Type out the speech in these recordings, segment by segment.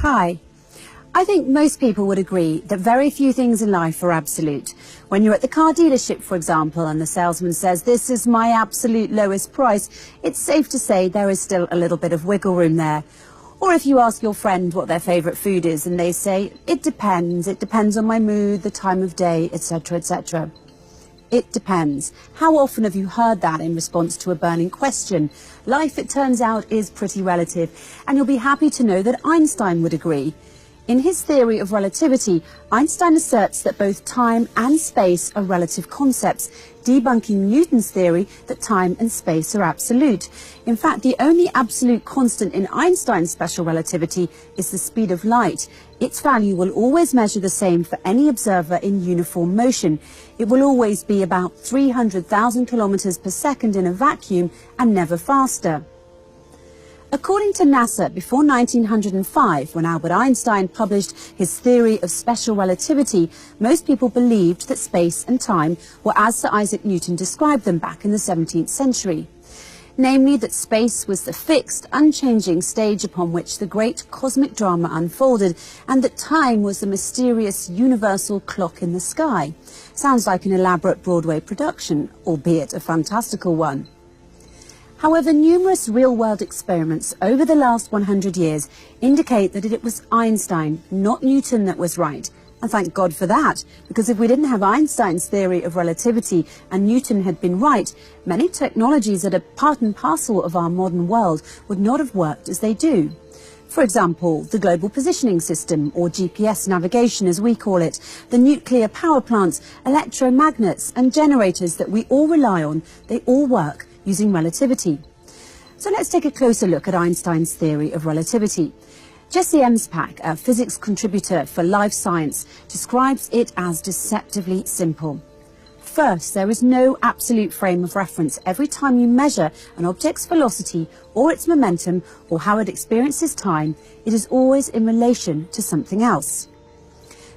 Hi. I think most people would agree that very few things in life are absolute. When you're at the car dealership, for example, and the salesman says, "This is my absolute lowest price," it's safe to say there is still a little bit of wiggle room there. Or if you ask your friend what their favourite food is and they say, it depends on my mood, the time of day, etc., etc. It depends. How often have you heard that in response to a burning question? Life, it turns out, is pretty relative, and you'll be happy to know that Einstein would agree. In his theory of relativity, Einstein asserts that both time and space are relative concepts, debunking Newton's theory that time and space are absolute. In fact, the only absolute constant in Einstein's special relativity is the speed of light. Its value will always measure the same for any observer in uniform motion. It will always be about 300,000 kilometers per second in a vacuum and never faster. According to NASA, before 1905, when Albert Einstein published his theory of special relativity, most people believed that space and time were as Sir Isaac Newton described them back in the 17th century. Namely, that space was the fixed, unchanging stage upon which the great cosmic drama unfolded, and that time was the mysterious universal clock in the sky. Sounds like an elaborate Broadway production, albeit a fantastical one. However, numerous real-world experiments over the last 100 years indicate that it was Einstein, not Newton, that was right. And thank God for that, because if we didn't have Einstein's theory of relativity and Newton had been right, many technologies that are part and parcel of our modern world would not have worked as they do. For example, the Global Positioning System, or GPS navigation as we call it, the nuclear power plants, electromagnets and generators that we all rely on, they all work using relativity. So let's take a closer look at Einstein's theory of relativity. Jesse Emspak, a physics contributor for Life Science, describes it as deceptively simple. First, there is no absolute frame of reference. Every time you measure an object's velocity or its momentum or how it experiences time, it is always in relation to something else.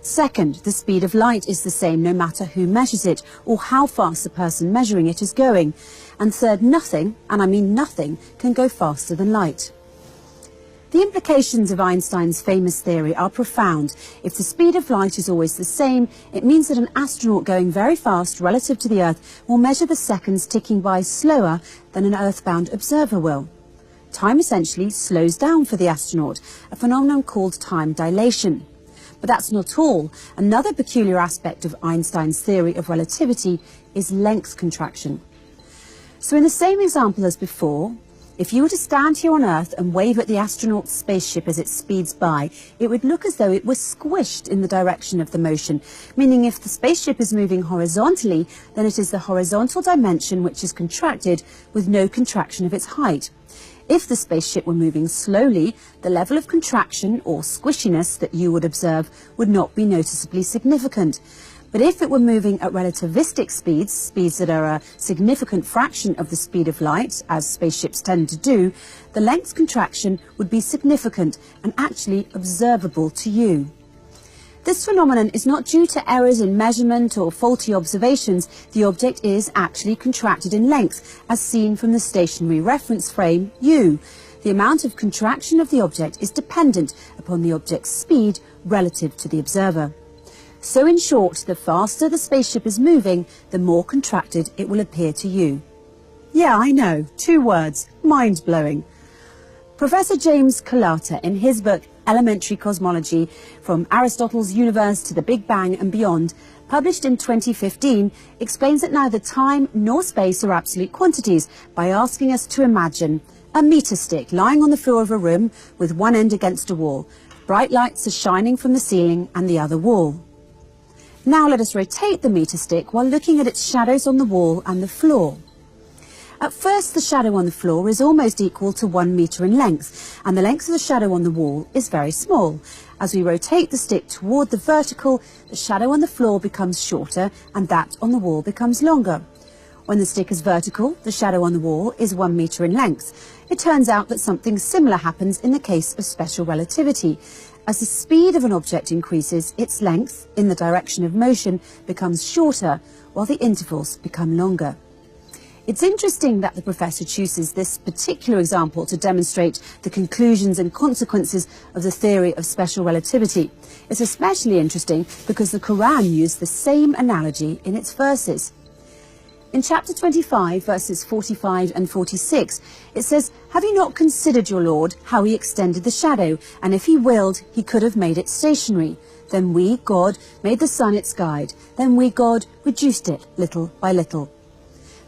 Second, the speed of light is the same no matter who measures it or how fast the person measuring it is going. And third, nothing, and I mean nothing, can go faster than light. The implications of Einstein's famous theory are profound. If the speed of light is always the same, it means that an astronaut going very fast relative to the Earth will measure the seconds ticking by slower than an earthbound observer will. Time essentially slows down for the astronaut, a phenomenon called time dilation. But that's not all. Another peculiar aspect of Einstein's theory of relativity is length contraction. So in the same example as before, if you were to stand here on Earth and wave at the astronaut's spaceship as it speeds by, it would look as though it was squished in the direction of the motion, meaning if the spaceship is moving horizontally, then it is the horizontal dimension which is contracted with no contraction of its height. If the spaceship were moving slowly, the level of contraction or squishiness that you would observe would not be noticeably significant. But if it were moving at relativistic speeds, speeds that are a significant fraction of the speed of light, as spaceships tend to do, the length contraction would be significant and actually observable to you. This phenomenon is not due to errors in measurement or faulty observations. The object is actually contracted in length, as seen from the stationary reference frame, u. The amount of contraction of the object is dependent upon the object's speed relative to the observer. So in short, the faster the spaceship is moving, the more contracted it will appear to you. Yeah, I know, 2 words, mind-blowing. Professor James Colata, in his book Elementary Cosmology, From Aristotle's Universe to the Big Bang and Beyond, published in 2015, explains that neither time nor space are absolute quantities by asking us to imagine a meter stick lying on the floor of a room with one end against a wall. Bright lights are shining from the ceiling and the other wall. Now let us rotate the meter stick while looking at its shadows on the wall and the floor. At first, the shadow on the floor is almost equal to 1 meter in length, and the length of the shadow on the wall is very small. As we rotate the stick toward the vertical, the shadow on the floor becomes shorter and that on the wall becomes longer. When the stick is vertical, the shadow on the wall is 1 meter in length. It turns out that something similar happens in the case of special relativity. As the speed of an object increases, its length, in the direction of motion, becomes shorter, while the intervals become longer. It's interesting that the professor chooses this particular example to demonstrate the conclusions and consequences of the theory of special relativity. It's especially interesting because the Quran used the same analogy in its verses. In chapter 25, verses 45 and 46, it says, "Have you not considered your Lord, how he extended the shadow, and if he willed, he could have made it stationary? Then we, God, made the sun its guide. Then we, God, reduced it little by little."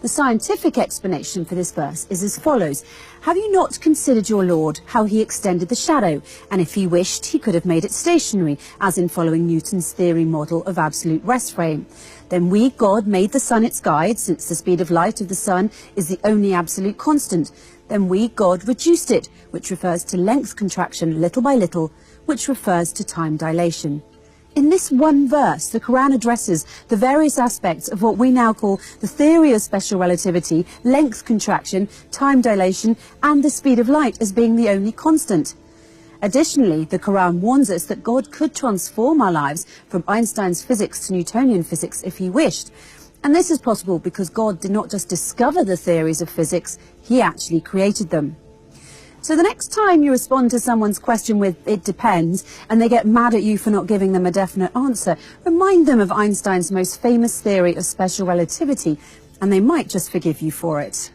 The scientific explanation for this verse is as follows. "Have you not considered your Lord, how he extended the shadow, and if he wished, he could have made it stationary, as in following Newton's theory model of absolute rest frame? Then we, God, made the sun its guide, since the speed of light of the sun is the only absolute constant. Then we, God, reduced it, which refers to length contraction little by little, which refers to time dilation." In this one verse, the Quran addresses the various aspects of what we now call the theory of special relativity, length contraction, time dilation, and the speed of light as being the only constant. Additionally, the Quran warns us that God could transform our lives from Einstein's physics to Newtonian physics if he wished. And this is possible because God did not just discover the theories of physics, he actually created them. So the next time you respond to someone's question with "it depends" and they get mad at you for not giving them a definite answer, remind them of Einstein's most famous theory of special relativity, and they might just forgive you for it.